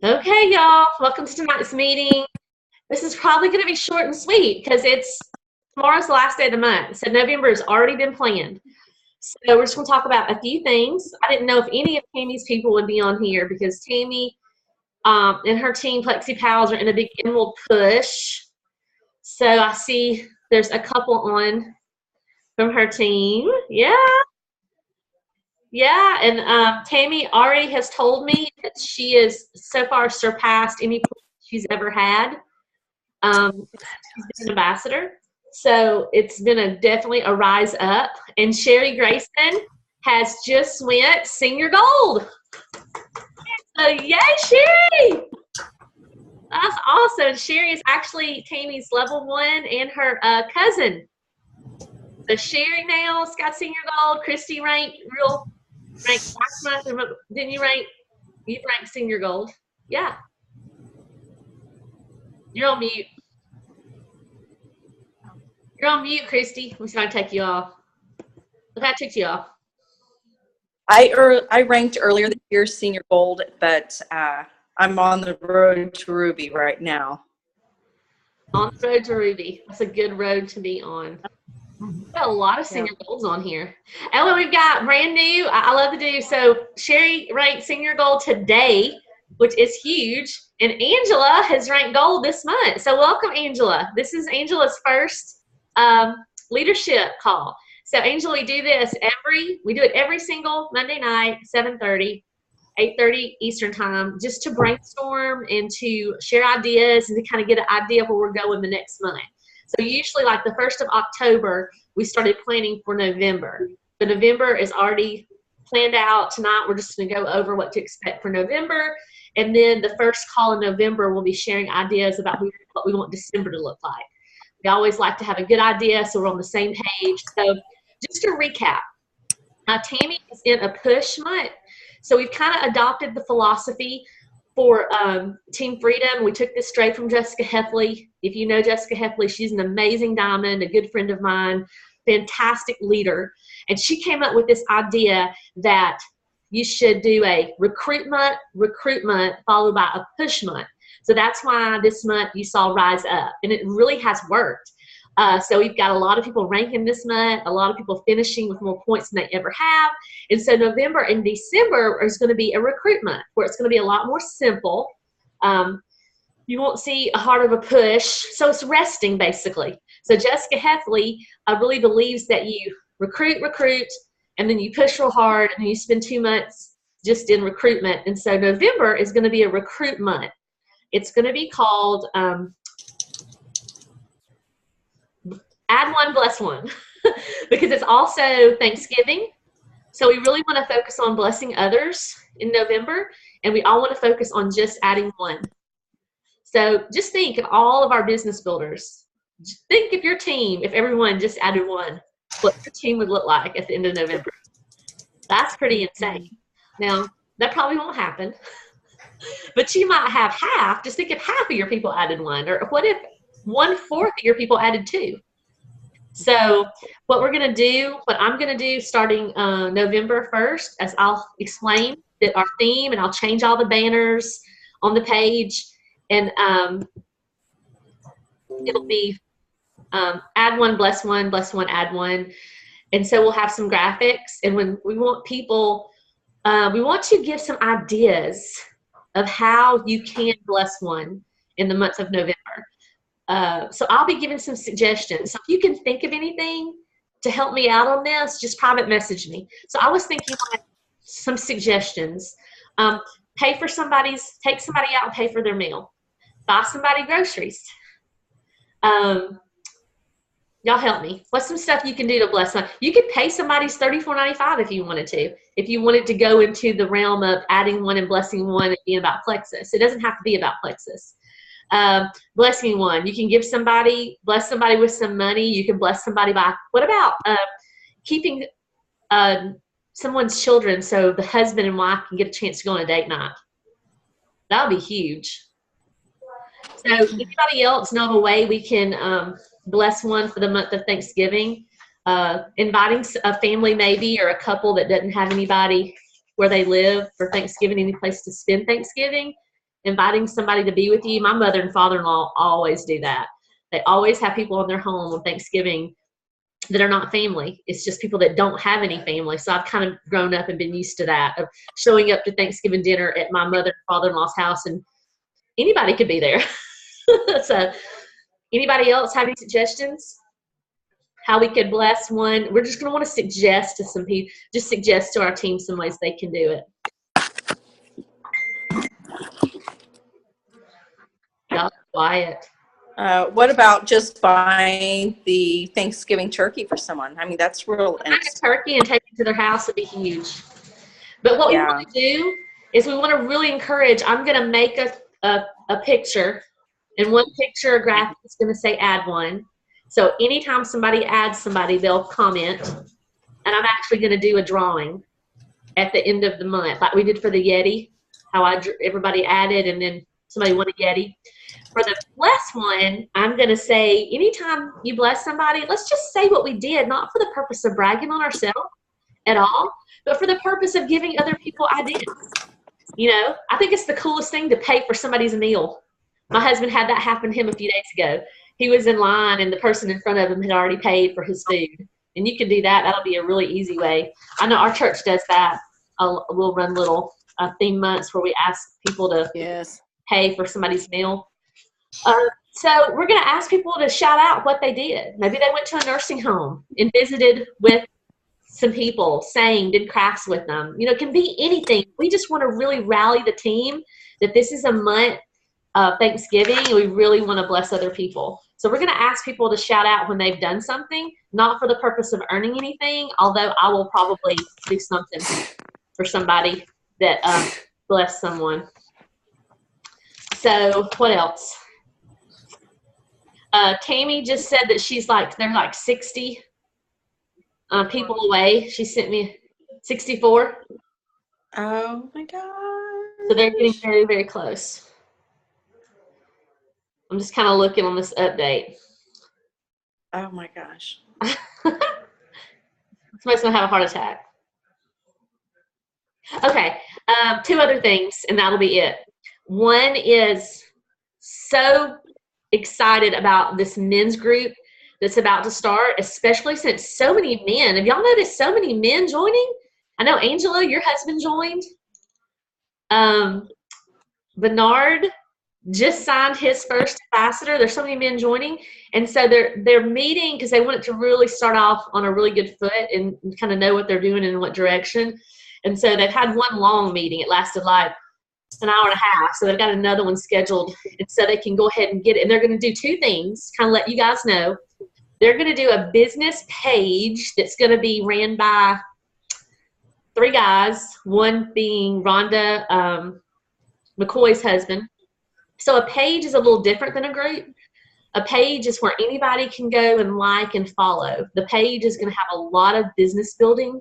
Okay, y'all, welcome to tonight's meeting. This is probably going to be short and sweet because tomorrow's the last day of the month. So November has already been planned. So we're just going to talk about a few things. I didn't know if any of Tammy's people would be on here because Tammy and her team, Plexi Pals, are in a big Emerald push. So I see there's a couple on from her team. Yeah. Yeah, and Tammy already has told me that she has so far surpassed any point she's ever had. She's been an ambassador, so it's been definitely a rise up. And Sherry Grayson has just went senior gold. So yay, Sherry! That's awesome. Sherry is actually Tammy's level 1 and her cousin. So Sherry now's got senior gold. Christy ranked last month. Didn't you rank? You ranked senior gold. Yeah. You're on mute. You're on mute, Christy. I'm trying to take you off. Look, I took you off. I ranked earlier this year senior gold, but I'm on the road to Ruby right now. On the road to Ruby. That's a good road to be on. We've got a lot of senior golds on here. Ellen, we've got brand new. I love to do. So Sherry ranked senior gold today, which is huge. And Angela has ranked gold this month. So welcome, Angela. This is Angela's first leadership call. So Angela, we do it every single Monday night, 7:30, 8:30 Eastern time, just to brainstorm and to share ideas and to kind of get an idea of where we're going the next month. So usually like the 1st of October, we started planning for November. So November is already planned out. Tonight we're just going to go over what to expect for November. And then the first call in November, we'll be sharing ideas about what we want December to look like. We always like to have a good idea so we're on the same page. So just to recap, Tammy is in a push month. So we've kind of adopted the philosophy for Team Freedom. We took this straight from Jessica Heffley. If you know Jessica Heffley, she's an amazing diamond, a good friend of mine, fantastic leader. And she came up with this idea that you should do a recruit month, followed by a push month. So that's why this month you saw Rise Up. And it really has worked. So we've got a lot of people ranking this month, a lot of people finishing with more points than they ever have. And so November and December is going to be a recruit month where it's going to be a lot more simple. You won't see a heart of a push. So it's resting, basically. So Jessica Heffley really believes that you recruit, and then you push real hard, and then you spend 2 months just in recruitment. And so November is going to be a recruit month. It's going to be called Add One, Bless One, because it's also Thanksgiving. So we really want to focus on blessing others in November, and we all want to focus on just adding one. So just think of all of our business builders. Think of your team, if everyone just added one, what your team would look like at the end of November. That's pretty insane. Now, that probably won't happen, but you might have half. Just think if half of your people added one, or what if 1/4 of your people added two? So what I'm going to do starting November 1st, as I'll explain that our theme, and I'll change all the banners on the page, and it'll be add one, bless one, add one. And so we'll have some graphics, and when we want people, we want to give some ideas of how you can bless one in the month of November. So I'll be giving some suggestions. So if you can think of anything to help me out on this, just private message me. So I was thinking like some suggestions. Take somebody out and pay for their meal. Buy somebody groceries. Y'all help me. What's some stuff you can do to bless them? You could pay somebody's $34.95 if you wanted to. If you wanted to go into the realm of adding one and blessing one and being about Plexus. It doesn't have to be about Plexus. Blessing one. You can bless somebody with some money. You can bless somebody by, what about keeping someone's children so the husband and wife can get a chance to go on a date night? That would be huge. So anybody else know of a way we can bless one for the month of Thanksgiving? Inviting a family maybe, or a couple that doesn't have anybody where they live for Thanksgiving, any place to spend Thanksgiving. inviting somebody to be with you. My mother and father-in-law always do that. They always have people in their home on Thanksgiving that are not family. It's just people that don't have any family. So I've kind of grown up and been used to that, of showing up to Thanksgiving dinner at my mother and father-in-law's house, and anybody could be there. So anybody else have any suggestions how we could bless one? We're just going to want to suggest to some people, just suggest to our team some ways they can do it. Y'all quiet. What about just buying the Thanksgiving turkey for someone? I mean, that's real. Buying a turkey and take it to their house would be huge. But what we want to do is we want to really encourage, I'm going to make a picture, and one picture or graphic is going to say add one. So anytime somebody adds somebody, they'll comment. And I'm actually going to do a drawing at the end of the month, like we did for the Yeti, how everybody added and then somebody won a Yeti. For the bless one, I'm going to say anytime you bless somebody, let's just say what we did, not for the purpose of bragging on ourselves at all, but for the purpose of giving other people ideas. You know, I think it's the coolest thing to pay for somebody's meal. My husband had that happen to him a few days ago. He was in line and the person in front of him had already paid for his food. And you can do that. That'll be a really easy way. I know our church does that. We'll run little theme months where we ask people to pay for somebody's meal. So we're going to ask people to shout out what they did. Maybe they went to a nursing home and visited with some people, did crafts with them. You know, it can be anything. We just want to really rally the team that this is a month of Thanksgiving, and we really want to bless other people. So we're going to ask people to shout out when they've done something, not for the purpose of earning anything, although I will probably do something for somebody that blessed someone. So what else? Tammy just said that they're like 60 people away. She sent me 64. Oh my God. So they're getting very, very close. I'm just kind of looking on this update. Oh my gosh. Somebody's going to have a heart attack. Okay. 2 other things, and that'll be it. One is so excited about this men's group that's about to start, especially since so many men. Have y'all noticed so many men joining? I know, Angela, your husband joined. Bernard just signed his first ambassador. There's so many men joining. And so they're meeting because they want it to really start off on a really good foot and kind of know what they're doing and in what direction. And so they've had one long meeting. It lasted like an hour and a half. So they've got another one scheduled. And so they can go ahead and get it. And they're going to do 2 things, kind of let you guys know. They're going to do a business page that's going to be ran by 3 guys, one being Rhonda McCoy's husband. So a page is a little different than a group. A page is where anybody can go and like and follow. The page is going to have a lot of business building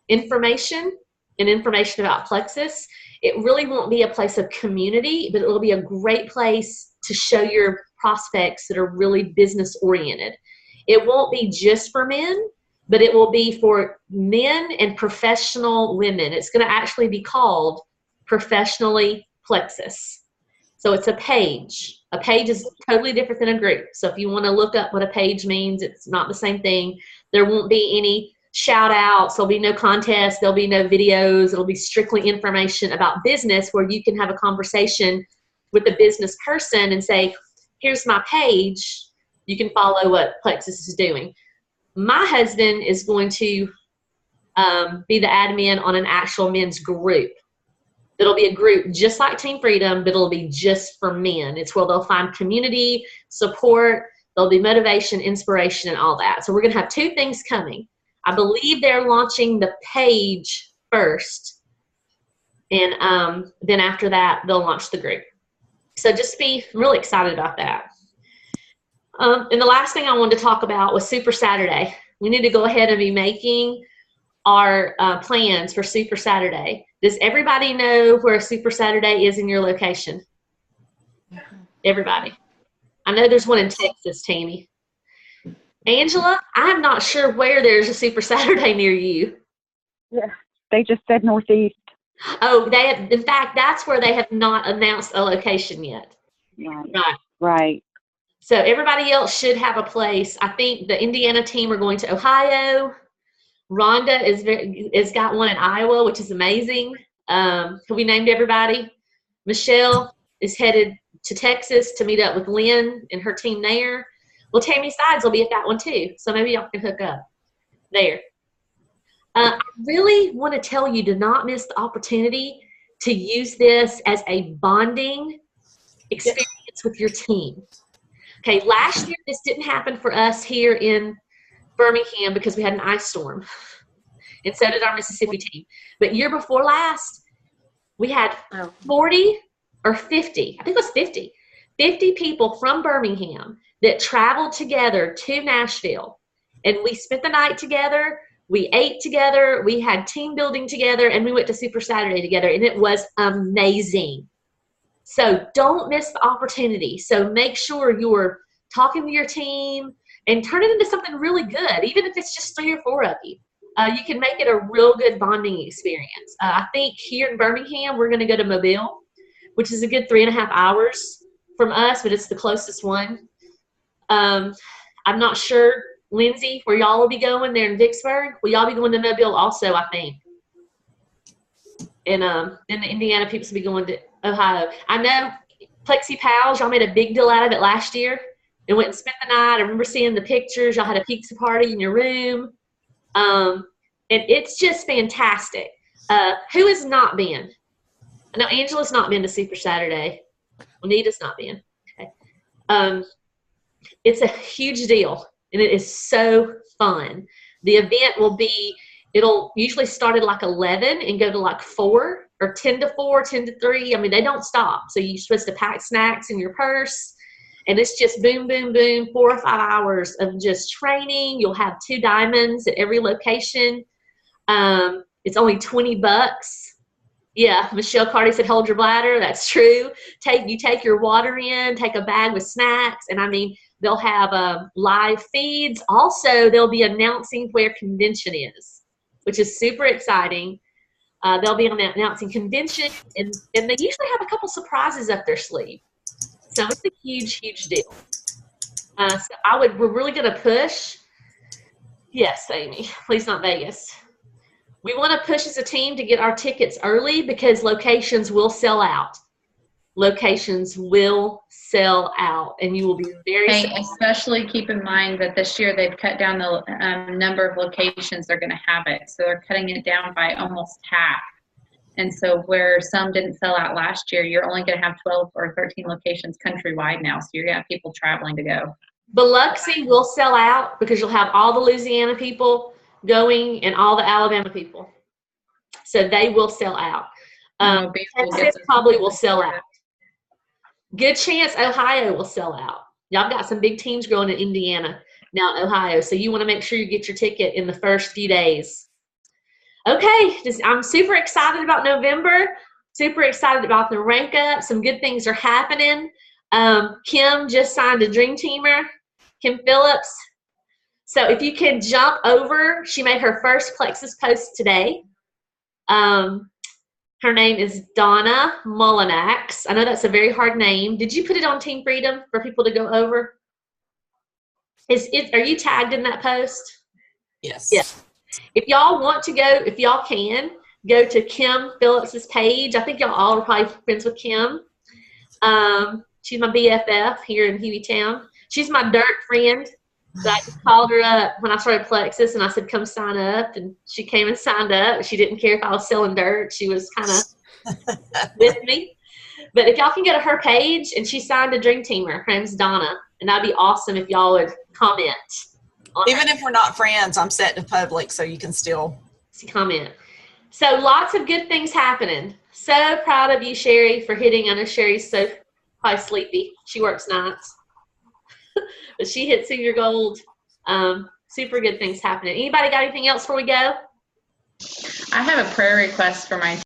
information and information about Plexus. It really won't be a place of community, but it will be a great place to show your prospects that are really business oriented. It won't be just for men, but it will be for men and professional women. It's going to actually be called Professionally Plexus. So it's a page. A page is totally different than a group. So if you want to look up what a page means, it's not the same thing. There won't be any shout outs. There'll be no contests. There'll be no videos. It'll be strictly information about business where you can have a conversation with the business person and say, here's my page. You can follow what Plexus is doing. My husband is going to be the admin on an actual men's group. It'll be a group just like Team Freedom, but it'll be just for men. It's where they'll find community, support, there'll be motivation, inspiration, and all that. So we're going to have 2 things coming. I believe they're launching the page first, and then after that, they'll launch the group. So just be really excited about that. And the last thing I wanted to talk about was Super Saturday. We need to go ahead and be making our plans for Super Saturday. Does everybody know where Super Saturday is in your location? Everybody. I know there's one in Texas, Tammy. Angela, I'm not sure where there's a Super Saturday near you. Yeah, they just said Northeast. Oh, they have, in fact, that's where they have not announced a location yet. Right. Right. Right. So everybody else should have a place. I think the Indiana team are going to Ohio. Rhonda is got one in Iowa, which is amazing. Have we named everybody? Michelle is headed to Texas to meet up with Lynn and her team there. Well, Tammy Sides will be at that one too, so maybe y'all can hook up there. I really want to tell you to not miss the opportunity to use this as a bonding experience with your team. Okay, last year this didn't happen for us here in Birmingham because we had an ice storm, and so did our Mississippi team. But year before last, we had 40 or 50, I think it was 50 people from Birmingham that traveled together to Nashville, and we spent the night together. We ate together, we had team building together, and we went to Super Saturday together, and it was amazing. So don't miss the opportunity. So make sure you're talking to your team and turn it into something really good, even if it's just 3 or 4 of you. You can make it a real good bonding experience. I think here in Birmingham, we're going to go to Mobile, which is a good 3.5 hours from us, but it's the closest one. I'm not sure, Lindsay, where y'all will be going there in Vicksburg. Will y'all be going to Mobile also, I think? And then the Indiana people will be going to Ohio. I know Plexi Pals, y'all made a big deal out of it last year and went and spent the night. I remember seeing the pictures. Y'all had a pizza party in your room. And it's just fantastic. Who has not been? I know Angela's not been to Super Saturday. Anita's not been. Okay. It's a huge deal, and it is so fun. The event will be, it'll usually start at like 11 and go to like 4 or 10 to 4, 10 to 3. I mean, they don't stop. So you're supposed to pack snacks in your purse, and it's just boom, boom, boom, 4 or 5 hours of just training. You'll have 2 diamonds at every location. It's only $20. Yeah, Michelle Carty said, hold your bladder. That's true. You take your water in, take a bag with snacks, and I mean, they'll have live feeds. Also, they'll be announcing where convention is, which is super exciting. They'll be announcing convention, and they usually have a couple surprises up their sleeve. So it's a huge, huge deal. So we're really going to push. Yes, Amy, please not Vegas. We want to push as a team to get our tickets early because locations will sell out. Locations will sell out, and you will be very especially keep in mind that this year they've cut down the number of locations they're going to have it. So they're cutting it down by almost half. And so where some didn't sell out last year, you're only going to have 12 or 13 locations countrywide now. So you're going to have people traveling to go. Biloxi will sell out because you'll have all the Louisiana people going and all the Alabama people. So they will sell out. Texas probably will sell out. Good chance Ohio will sell out. Y'all got some big teams growing in Indiana, now Ohio. So you want to make sure you get your ticket in the first few days. Okay, I'm super excited about November. Super excited about the rank up. Some good things are happening. Kim just signed a Dream Teamer, Kim Phillips. So if you can jump over, she made her first Plexus post today. Her name is Donna Mullinax. I know that's a very hard name. Did you put it on Team Freedom for people to go over? Are you tagged in that post? Yes. Yes. If y'all want to go, if y'all can, go to Kim Phillips's page. I think y'all all are probably friends with Kim. She's my BFF here in Hueytown. She's my dirt friend. So I just called her up when I started Plexus, and I said, come sign up. And she came and signed up. She didn't care if I was selling dirt. She was kind of with me. But if y'all can go to her page, and she signed a Dream Teamer. Her name's Donna. And that'd be awesome if y'all would comment. Even if we're not friends, I'm set to public, so you can still comment. So lots of good things happening. So proud of you, Sherry, for hitting. I know Sherry's so probably sleepy. She works nights. But she hit senior gold. Super good things happening. Anybody got anything else before we go? I have a prayer request for my